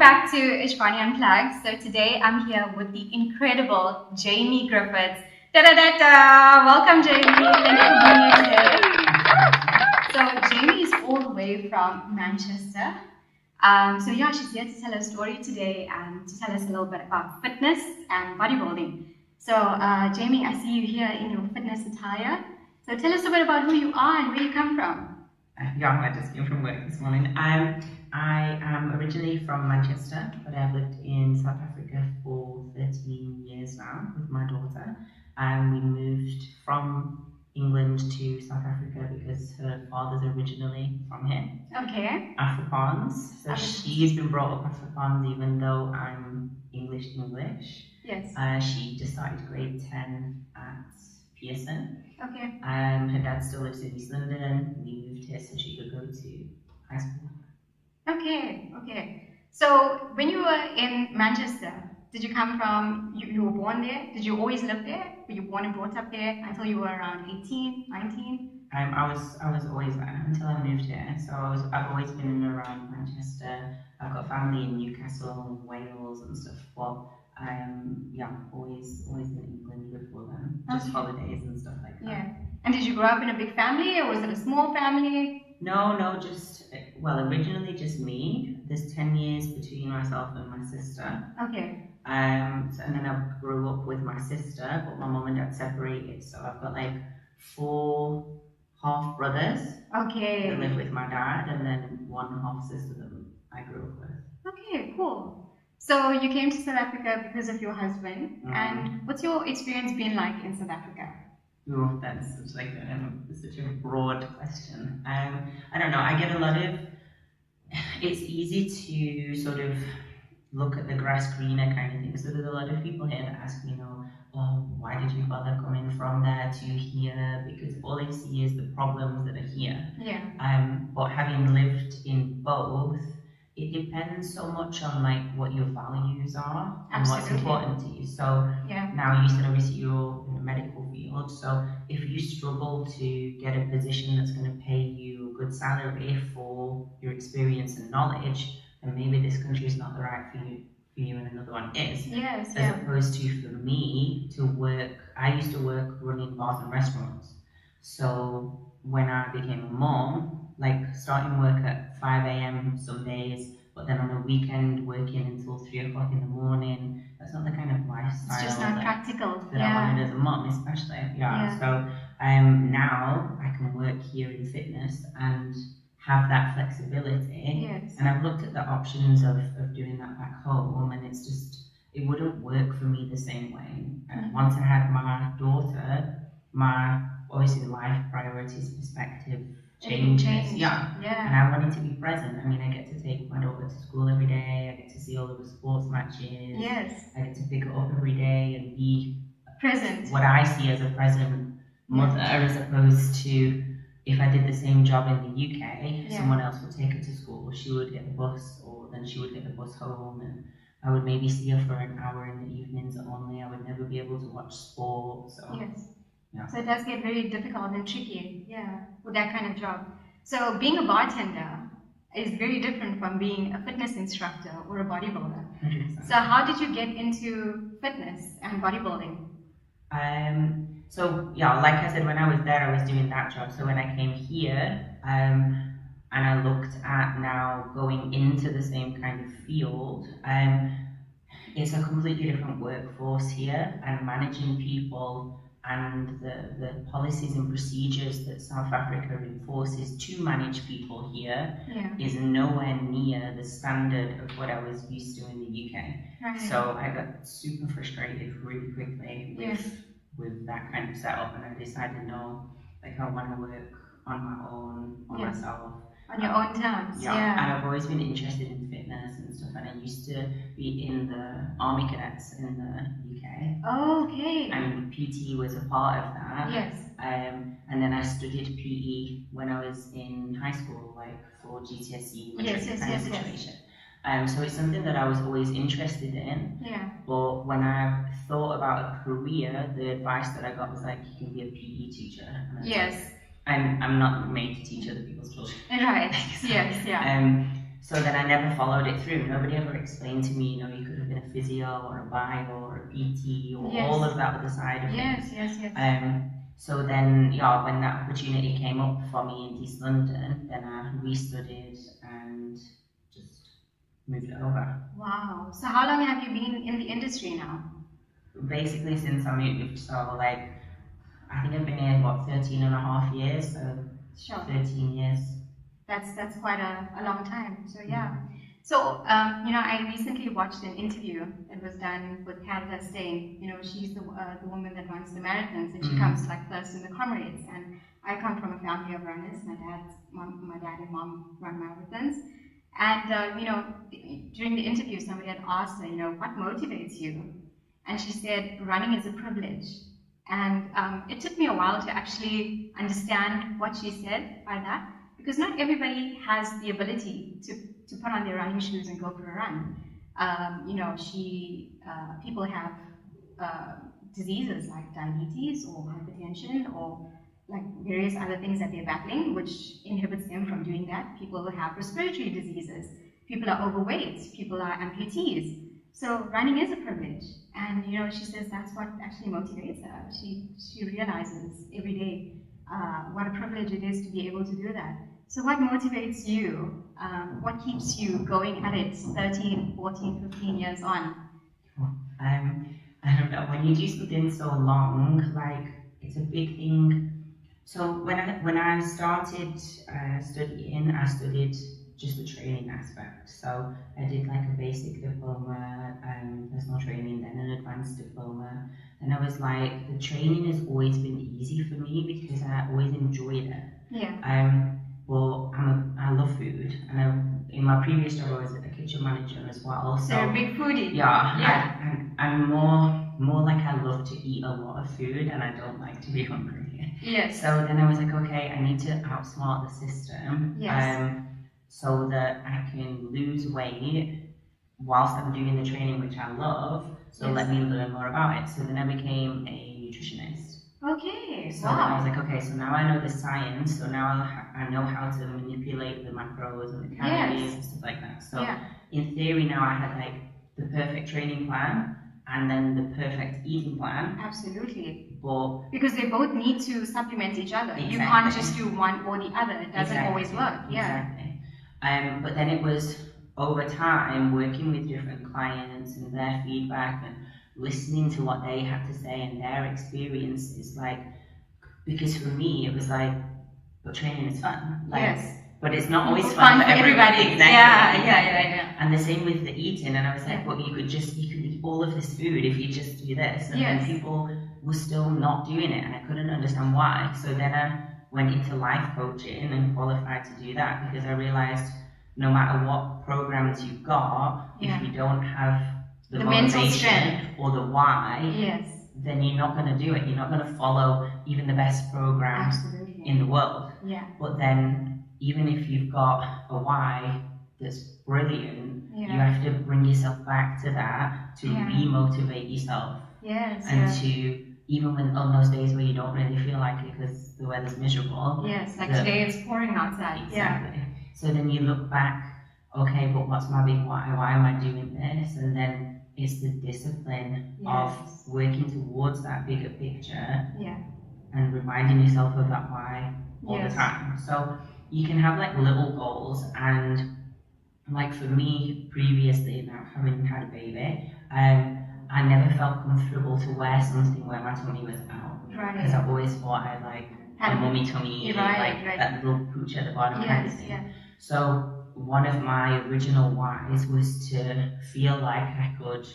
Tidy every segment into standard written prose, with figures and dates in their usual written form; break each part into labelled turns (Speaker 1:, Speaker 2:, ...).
Speaker 1: back to Ishvani Unplugged. So today I'm here with the incredible Jaime Griffiths. Da-da-da-da! Welcome, Jaime. Thank you for being here today. So Jaime is all the way from Manchester. She's here to tell her story today and to tell us a little bit about fitness and bodybuilding. So Jaime, I see you here in your fitness attire. So tell us a bit about who you are and where you come from.
Speaker 2: I just came from work this morning. I am originally from Manchester, but I've lived in South Africa for 13 years now with my daughter. We moved from England to South Africa because her father's originally from here.
Speaker 1: Okay.
Speaker 2: Afrikaans. So she's been brought up Afrikaans even though I'm English.
Speaker 1: Yes.
Speaker 2: She just started grade 10 at Pearson.
Speaker 1: Okay.
Speaker 2: Her dad still lives in East London. We moved here so she could go to high school.
Speaker 1: Okay. So when you were in Manchester, did you come from, you were born there? Did you always live there? Were you born and brought up there until you were around 18, 19?
Speaker 2: I was always there until I moved here. So I've always been in and around Manchester. I've got family in Newcastle and Wales and stuff. But always in England before then. Just holidays and stuff like that.
Speaker 1: Yeah. And did you grow up in a big family or was it a small family?
Speaker 2: No, originally just me. There's 10 years between myself and my sister.
Speaker 1: Okay.
Speaker 2: And then I grew up with my sister, but my mum and dad separated. So I've got like 4 half brothers.
Speaker 1: Okay.
Speaker 2: That live with my dad, and then 1 half sister that I grew up with.
Speaker 1: Okay, cool. So you came to South Africa because of your husband, and what's your experience been like in South Africa?
Speaker 2: Oh, that's such a broad question. I don't know. I get a lot of. It's easy to sort of look at the grass greener kind of thing. So there's a lot of people here that ask me, why did you bother coming from there to here? Because all they see is the problems that are here.
Speaker 1: Yeah.
Speaker 2: But having lived in both, it depends so much on like what your values are and what's important to you. So now you said obviously you're in the medical field. So if you struggle to get a position that's going to pay you a good salary for your experience and knowledge, then maybe this country is not the right for you and another one is.
Speaker 1: Yes.
Speaker 2: As opposed to for me to work, I used to work running bars and restaurants. So when I became a mom, like starting work at 5 a.m. some days, but then on a weekend working until 3 o'clock in the morning, that's not the kind of lifestyle
Speaker 1: it's just not practical.
Speaker 2: that I wanted as a mom, especially. So now I can work here in fitness and have that flexibility.
Speaker 1: Yes.
Speaker 2: And I've looked at the options of doing that back home, and it's just, it wouldn't work for me the same way. And once I had my daughter, my obviously life priorities perspective changes. Yeah. And I wanted to be present. I mean, I get to take my daughter to school every day. I get to see all of the sports matches.
Speaker 1: Yes.
Speaker 2: I get to pick her up every day and be
Speaker 1: present.
Speaker 2: What I see as a present mother, as opposed to if I did the same job in the UK, someone else would take her to school. She would get the bus, or then she would get the bus home, and I would maybe see her for an hour in the evenings only. I would never be able to watch sport. So.
Speaker 1: Yes. So it does get very difficult and tricky, with that kind of job. So being a bartender is very different from being a fitness instructor or a bodybuilder.
Speaker 2: 100%.
Speaker 1: So how did you get into fitness and bodybuilding?
Speaker 2: Like I said, when I was there, I was doing that job. So when I came here, and I looked at now going into the same kind of field, it's a completely different workforce here, and managing people and the policies and procedures that South Africa enforces to manage people here is nowhere near the standard of what I was used to in the UK.
Speaker 1: Right.
Speaker 2: So I got super frustrated really quickly with that kind of setup, and I decided I want to work on my own, myself.
Speaker 1: On your own terms.
Speaker 2: And I've always been interested in fitness and stuff, and I used to be in the Army Cadets in the UK.
Speaker 1: Okay.
Speaker 2: And PT was a part of that.
Speaker 1: Yes.
Speaker 2: And then I studied PE when I was in high school, like for GCSE situation. So it's something that I was always interested in.
Speaker 1: Yeah.
Speaker 2: But when I thought about a career, the advice that I got was like, you can be a PE teacher. And I'm not made to teach other people's children.
Speaker 1: Right. Yes.
Speaker 2: So then I never followed it through. Nobody ever explained to me, you know, you could have been a physio or a bio or a PT or all of that other side of things.
Speaker 1: Yes.
Speaker 2: So then, yeah, when that opportunity came up for me in East London, then I restudied and just moved it over.
Speaker 1: Wow. So how long have you been in the industry now?
Speaker 2: Basically since I moved, so like, I think I've been here, what, 13 and a half years, so
Speaker 1: Sure.
Speaker 2: 13 years.
Speaker 1: That's quite a long time. So yeah. So you know, I recently watched an interview that was done with Canada Stain. You know, she's the woman that runs the marathons, and she comes like first in the comrades. And I come from a family of runners. My dad and mom run marathons. And you know, during the interview, somebody had asked her, you know, what motivates you? And she said, running is a privilege. And it took me a while to actually understand what she said by that. Because not everybody has the ability to put on their running shoes and go for a run. You know, people have diseases like diabetes or hypertension or like various other things that they're battling, which inhibits them from doing that. People have respiratory diseases. People are overweight. People are amputees. So running is a privilege. And, you know, she says that's what actually motivates her. She realizes every day what a privilege it is to be able to do that. So what motivates you? What keeps you going at it 13, 14, 15 years on?
Speaker 2: I don't know, when you do something so long, like, it's a big thing. So when I started studying, I studied just the training aspect. So I did like a basic diploma, personal training, then an advanced diploma. And I was like, the training has always been easy for me because I always enjoyed it.
Speaker 1: Yeah.
Speaker 2: Well, I love food, and in my previous job I was a kitchen manager as well.
Speaker 1: So you're a big foodie.
Speaker 2: Yeah. I'm more like I love to eat a lot of food, and I don't like to be hungry.
Speaker 1: Yes.
Speaker 2: So then I was like, okay, I need to outsmart the system.
Speaker 1: Yes.
Speaker 2: So that I can lose weight whilst I'm doing the training, which I love. So let me learn more about it. So then I became a nutritionist.
Speaker 1: Okay.
Speaker 2: So then I was like, okay, so now I know the science, so now I know how to manipulate the macros and the calories and stuff like that. So in theory now I had like the perfect training plan and then the perfect eating plan.
Speaker 1: Absolutely.
Speaker 2: But
Speaker 1: because they both need to supplement each other.
Speaker 2: Exactly.
Speaker 1: You can't just do one or the other. It doesn't always work.
Speaker 2: Exactly. But then it was over time working with different clients and their feedback and listening to what they had to say and their experiences, like, because for me it was like, but training is fun. Like, but it's not always fun for everybody. Exactly.
Speaker 1: Yeah.
Speaker 2: And the same with the eating. And I was like, well, you could eat all of this food if you just do this. And then people were still not doing it, and I couldn't understand why. So then I went into life coaching and qualified to do that because I realized no matter what programs you've got, if you don't have the motivation or the why, then you're not going to do it. You're not going to follow even the best programs in the world. But then even if you've got a why that's brilliant, you have to bring yourself back to that to re-motivate yourself. And to, even when on those days where you don't really feel like it because the weather's miserable.
Speaker 1: Like today it's pouring outside.
Speaker 2: Exactly. So then you look back, okay, but what's my big why? Why am I doing this? And then it's the discipline of working towards that bigger picture and reminding yourself of that why all the time. So you can have like little goals, and like for me previously, now having had a baby, I never felt comfortable to wear something where my tummy was out. Because I've always thought I like a mummy tummy, like that little pooch at the bottom kind of thing. So one of my original whys was to feel like I could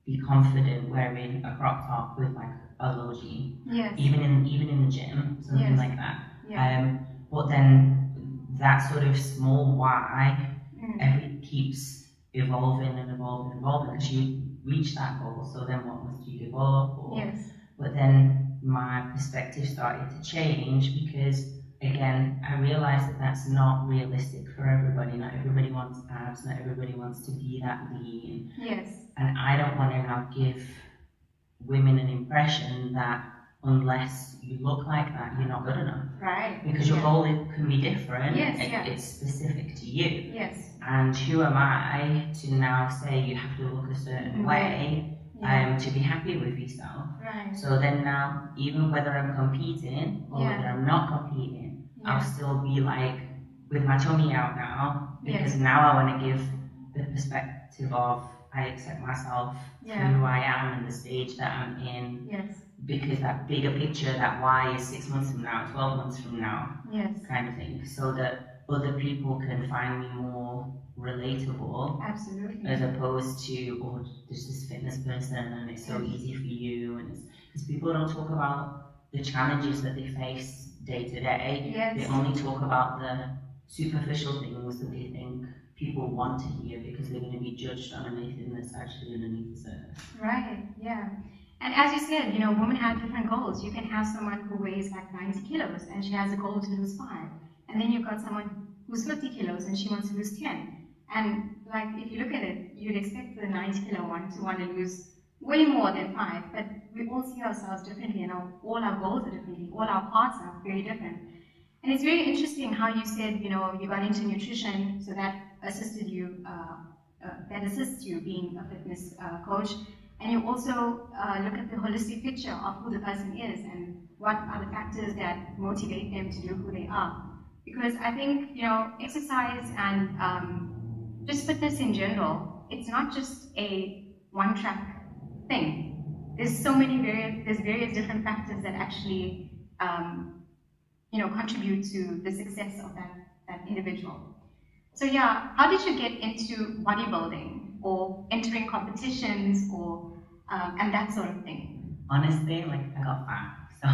Speaker 2: be confident wearing a crop top with like a low jean. Even in the gym, something like that. But then that sort of small why keeps evolving because you reach that goal, so then what must you give up? But then my perspective started to change because again, I realized that that's not realistic for everybody. Not everybody wants abs, not everybody wants to be that lean. And I don't want to now give women an impression that unless you look like that, you're not good enough.
Speaker 1: Right.
Speaker 2: Because your goal can be different.
Speaker 1: Yes,
Speaker 2: It's specific to you.
Speaker 1: Yes.
Speaker 2: And who am I to now say you have to look a certain way to be happy with yourself?
Speaker 1: Right.
Speaker 2: So then now, even whether I'm competing or whether I'm not competing, I'll still be like with my tummy out now, because now I want to give the perspective of I accept myself for who I am and the stage that I'm in.
Speaker 1: Yes.
Speaker 2: Because that bigger picture, that why is 6 months from now, 12 months from now, kind of thing, so that other people can find me more relatable.
Speaker 1: Absolutely.
Speaker 2: As opposed to, oh, there's this fitness person and it's so easy for you, and because people don't talk about the challenges that they face day to day. They only talk about the superficial things that they think people want to hear, because they're going to be judged on anything that's actually underneath the surface.
Speaker 1: Right, yeah. And as you said, women have different goals. You can have someone who weighs like 90 kilos and she has a goal to lose 5. And then you've got someone who's 50 kilos and she wants to lose 10. And like, if you look at it, you'd expect the 90 kilo one to want to lose way more than 5, but we all see ourselves differently, and all our goals are differently, all our parts are very different. And it's very interesting how you said, you got into nutrition, so that assisted you, that assists you being a fitness coach. And you also look at the holistic picture of who the person is and what are the factors that motivate them to do who they are. Because I think, exercise and just fitness in general, it's not just a one-track thing. There's so many various different factors that actually, contribute to the success of that individual. So yeah, how did you get into bodybuilding or entering competitions or and that sort of thing?
Speaker 2: Honestly, I got fat. So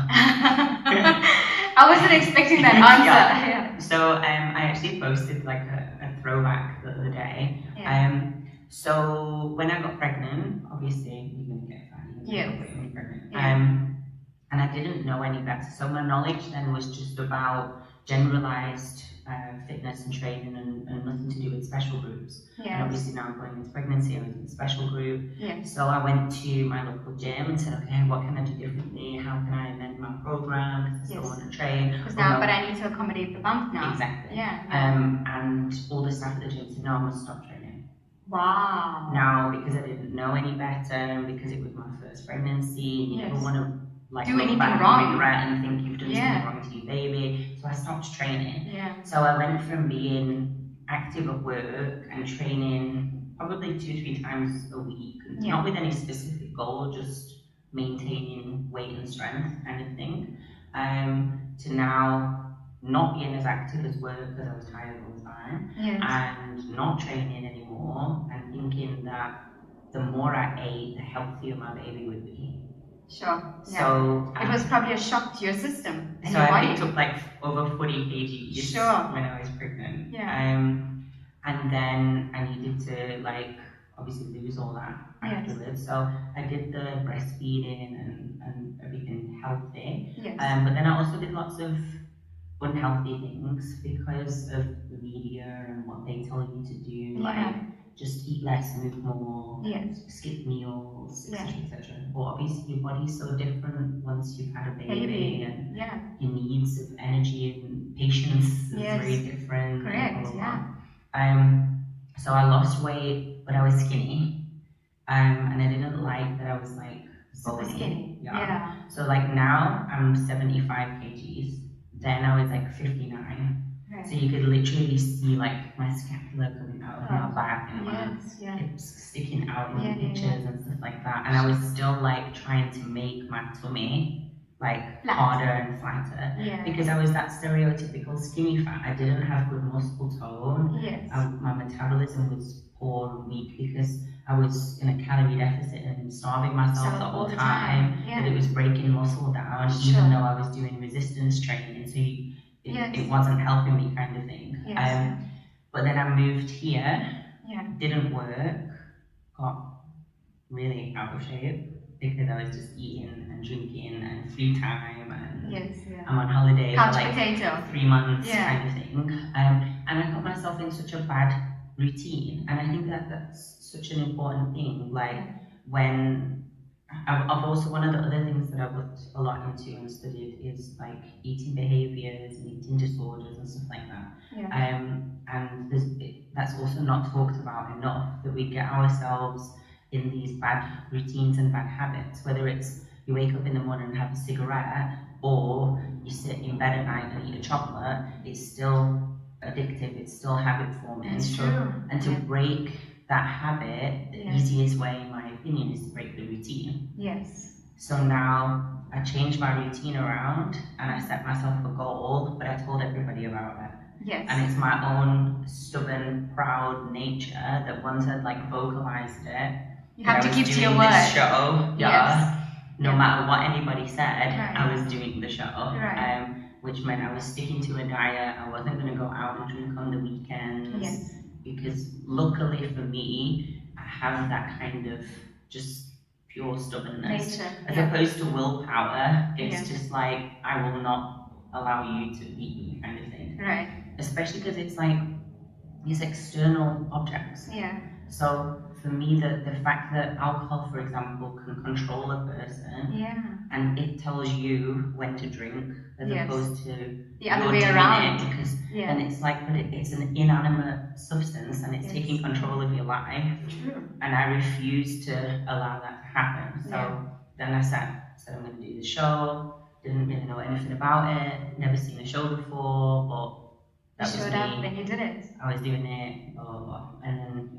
Speaker 1: I wasn't expecting that answer.
Speaker 2: So I actually posted a throwback the other day. So when I got pregnant, obviously you're gonna get fat. You're gonna get when you're pregnant. And I didn't know any better. So my knowledge then was just about generalized fitness and training and nothing to do with special groups. And obviously now I'm going into pregnancy, I was in a special group. So I went to my local gym and said, okay, what can I do differently? How can I amend my program? Because I still want to train.
Speaker 1: But I need to accommodate the bump now.
Speaker 2: Exactly. And all the staff at the gym said, no, I must stop training.
Speaker 1: Wow.
Speaker 2: Now, because I didn't know any better, and because it was my first pregnancy, you never want to
Speaker 1: do anything
Speaker 2: back
Speaker 1: wrong
Speaker 2: and regret and think you've done something wrong to your baby. So I stopped training. So I went from being active at work and training probably 2-3 times a week, not with any specific goal, just maintaining weight and strength kind of thing, to now not being as active as work because I was tired all the time, and not training anymore, and thinking that the more I ate, the healthier my baby would be.
Speaker 1: Sure.
Speaker 2: So
Speaker 1: it was probably a shock to your system.
Speaker 2: And so I picked up over 40 kgs when I was pregnant. And then I needed to obviously lose all that afterwards. So I did the breastfeeding and everything healthy. But then I also did lots of unhealthy things because of the media and what they tell you to do. Just eat less, move more, skip meals, etc., etc. But obviously your body's so different once you've had a baby, and your needs of energy and patience is very different.
Speaker 1: Correct,
Speaker 2: So I lost weight, but I was skinny, and I didn't like that I was
Speaker 1: super
Speaker 2: bony.
Speaker 1: skinny.
Speaker 2: So now I'm 75 kgs. Then I was 59. So you could literally see my scapula coming out of my back and my hips sticking out in the pictures and stuff like that. And I was still trying to make my tummy harder and flatter because I was that stereotypical skinny fat. I didn't have good muscle tone. My metabolism was poor and weak because I was in a calorie deficit and starving myself the whole time. That it was breaking muscle down, even though I was doing resistance training. So it wasn't helping me, kind of thing. But then I moved here, didn't work, got really out of shape because I was just eating and drinking and free time, and I'm on holiday for 3 months, kind of thing. And I got myself in such a bad routine, and I think that's such an important thing. When I've also, one of the other things that I've looked a lot into and studied is like eating behaviors and eating disorders and stuff like that.
Speaker 1: Yeah.
Speaker 2: And that's also not talked about enough, that we get ourselves in these bad routines and bad habits, whether it's you wake up in the morning and have a cigarette, or you sit in bed at night and eat a chocolate. It's still addictive, it's still habit forming.
Speaker 1: That's true.
Speaker 2: And to break that habit, the easiest way, in my opinion, is to break the routine.
Speaker 1: Yes.
Speaker 2: So now I changed my routine around and I set myself a goal, but I told everybody about it.
Speaker 1: Yes.
Speaker 2: And it's my own stubborn, proud nature that once I'd like vocalized it,
Speaker 1: you have to keep to your
Speaker 2: word.
Speaker 1: This
Speaker 2: show, no matter what anybody said, I was doing the show.
Speaker 1: Right.
Speaker 2: Which meant I was sticking to a diet. I wasn't going to go out and drink on the weekends.
Speaker 1: Yes.
Speaker 2: Because luckily for me, I have that kind of just pure stubbornness.
Speaker 1: Nature.
Speaker 2: As opposed to willpower, it's just like, I will not allow you to beat me kind of thing.
Speaker 1: Right.
Speaker 2: Especially because it's like these external objects.
Speaker 1: Yeah.
Speaker 2: So for me, the fact that alcohol, for example, can control a person, and it tells you when to drink as opposed to
Speaker 1: the other way around.
Speaker 2: Because then it's like, but it's an inanimate substance and it's taking control of your life.
Speaker 1: True. And
Speaker 2: I refuse to allow that to happen. So then I said I'm going to do the show. Didn't really know anything about it. Never seen a show before, but that
Speaker 1: you showed up and you did it.
Speaker 2: I was doing it, and then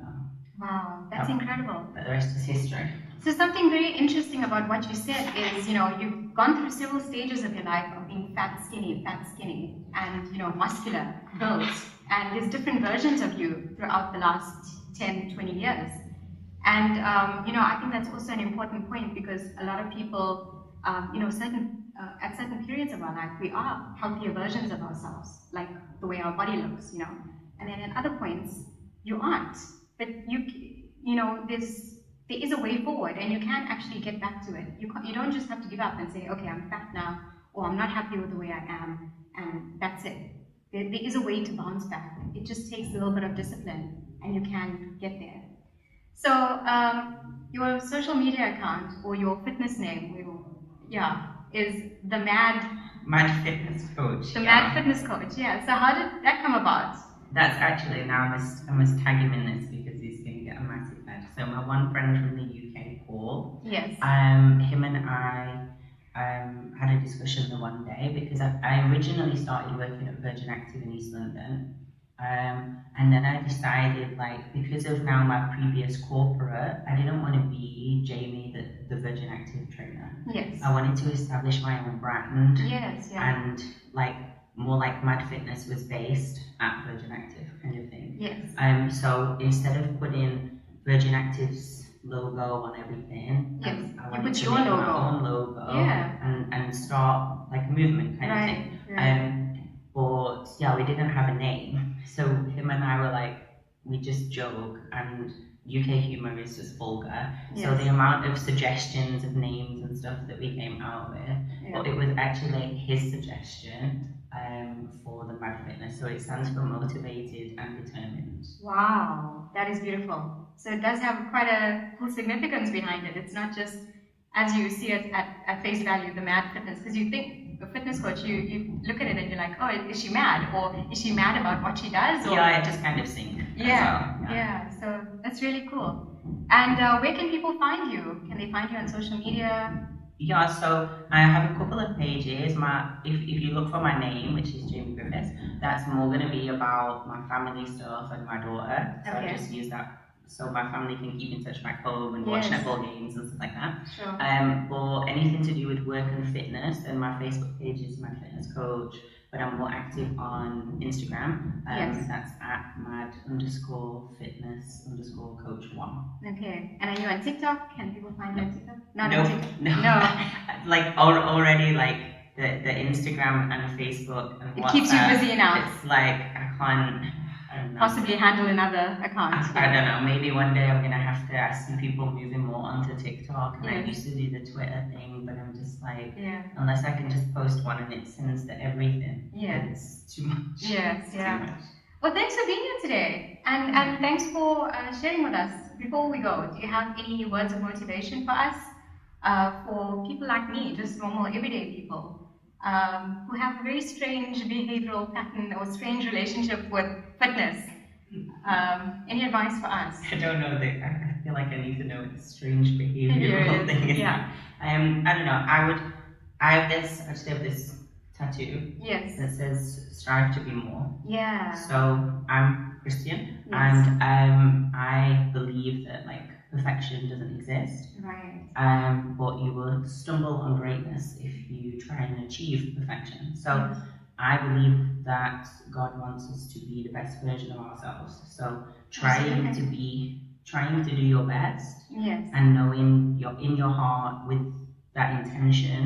Speaker 1: wow, that's incredible.
Speaker 2: But the rest is history.
Speaker 1: So something very interesting about what you said is, you've gone through several stages of your life of being fat, skinny, and, muscular, built. And there's different versions of you throughout the last 10, 20 years. And, I think that's also an important point because a lot of people, at certain periods of our life, we are healthier versions of ourselves, like the way our body looks, And then at other points, you aren't. But there is a way forward, and you can actually get back to it. You don't just have to give up and say, okay, I'm fat now, or I'm not happy with the way I am, and that's it. There is a way to bounce back. It just takes a little bit of discipline, and you can get there. So your social media account or your fitness name, is the
Speaker 2: Mad Fitness Coach.
Speaker 1: The Mad Fitness Coach. Yeah. So how did that come about?
Speaker 2: That's actually, now I must tag him in this because he's going to get a massive head. So my one friend from the UK, Paul.
Speaker 1: Yes.
Speaker 2: Him and I had a discussion the one day because I originally started working at Virgin Active in East London. And then I decided, because of now my previous corporate, I didn't want to be Jamie, the Virgin Active trainer.
Speaker 1: Yes.
Speaker 2: I wanted to establish my own brand.
Speaker 1: Yes, yeah.
Speaker 2: And more like Mad Fitness was based at Virgin Active kind of thing.
Speaker 1: Yes.
Speaker 2: So instead of putting Virgin Active's logo on everything, I wanted to make my own logo and start a movement kind of thing.
Speaker 1: Right.
Speaker 2: But we didn't have a name. So him and I were we just joke, and UK humour is just vulgar.
Speaker 1: Yes.
Speaker 2: So the amount of suggestions of names and stuff that we came out with, but it was actually his suggestion for the Mad Fitness. So it stands for motivated and determined.
Speaker 1: Wow, that is beautiful. So it does have quite a cool significance behind it. It's not just as you see it at face value, the Mad Fitness, because you think a fitness coach, you look at it and you're like, oh, is she mad? Or is she mad about what she does? Or...
Speaker 2: I just kind of sing.
Speaker 1: Yeah, so that's really cool. And where can people find you? Can they find you on social media?
Speaker 2: Yeah, so I have a couple of pages. If you look for my name, which is Jaime Griffiths, that's more going to be about my family stuff and my daughter. So I just use that so my family can keep in touch back home and watch netball games and stuff like that.
Speaker 1: Sure.
Speaker 2: Or anything to do with work and fitness, then my Facebook page is Mad Fitness Coach, but I'm more active on Instagram. That's at mad_fitness_coach1.
Speaker 1: Okay. And are you on TikTok? Can people find you on TikTok?
Speaker 2: Not on TikTok. No. Already the Instagram and Facebook and WhatsApp.
Speaker 1: It keeps you busy enough.
Speaker 2: It's I can't. I don't know.
Speaker 1: Possibly handle another account.
Speaker 2: I don't know. Maybe one day I'm gonna have to. I see people moving more onto TikTok, and I used to do the Twitter thing, but I'm just unless I can just post one and it sends to everything. It's too much.
Speaker 1: Yes,
Speaker 2: Too much.
Speaker 1: Well, thanks for being here today, and thanks for sharing with us. Before we go, do you have any words of motivation for us? for people like me, just normal everyday people, who have a very strange behavioral pattern or strange relationship with fitness. Any advice for us?
Speaker 2: I don't know. I feel like I need to know what the strange behavioral thing is.
Speaker 1: Yeah.
Speaker 2: I don't know. I have this tattoo.
Speaker 1: Yes.
Speaker 2: That says "Strive to be more."
Speaker 1: Yeah.
Speaker 2: So I'm Christian,
Speaker 1: Yes.
Speaker 2: and I believe that like perfection doesn't exist.
Speaker 1: Right.
Speaker 2: But you will stumble on greatness if you try and achieve perfection. So
Speaker 1: Yes.
Speaker 2: I believe that God wants us to be the best version of ourselves. So trying to do your best,
Speaker 1: Yes.
Speaker 2: and knowing you're in your heart with that intention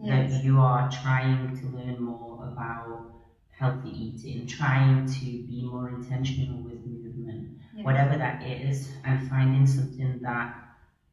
Speaker 1: Yes.
Speaker 2: that you are trying to learn more about healthy eating, trying to be more intentional with movement,
Speaker 1: Yes.
Speaker 2: whatever that is, and finding something that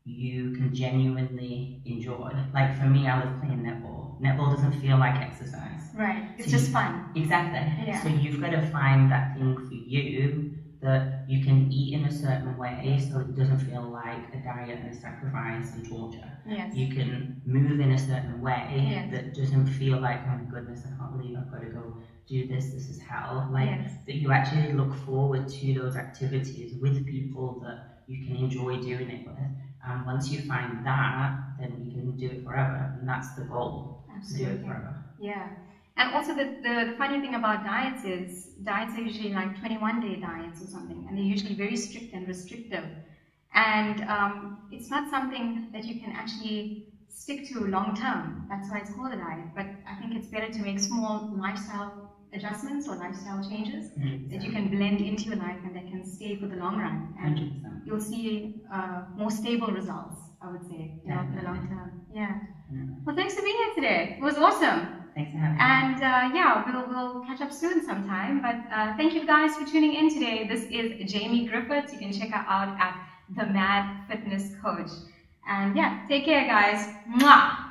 Speaker 2: you can genuinely enjoy. Like for me, I love playing netball. Netball doesn't feel like exercise.
Speaker 1: Right. It's
Speaker 2: So
Speaker 1: just fun.
Speaker 2: Exactly.
Speaker 1: Yeah.
Speaker 2: So you've got to find that thing for you that you can eat in a certain way so it doesn't feel like a diet and a sacrifice and torture.
Speaker 1: Yes.
Speaker 2: You can move in a certain way
Speaker 1: Yes.
Speaker 2: that doesn't feel like, oh my goodness, I can't believe I've got to go do this is hell. Like
Speaker 1: Yes.
Speaker 2: that you actually look forward to those activities with people that you can enjoy doing it with. And once you find that, then you can do it forever. And that's the goal.
Speaker 1: Absolutely.
Speaker 2: To do it forever.
Speaker 1: Yeah. And also the funny thing about diets is diets are usually like 21-day diets or something, and they're usually very strict and restrictive. And it's not something that you can actually stick to long term. That's why it's called a diet. But I think it's better to make small lifestyle adjustments or lifestyle changes that you can blend into your life and that can stay for the long run. And
Speaker 2: 100%.
Speaker 1: you'll see more stable results, I would say, in the long term. Yeah. Well, thanks for being here today. It was awesome.
Speaker 2: Thanks for having me.
Speaker 1: And we'll catch up soon sometime. But thank you guys for tuning in today. This is Jaime Griffiths. You can check her out at The Mad Fitness Coach. And yeah, take care, guys. Mwah!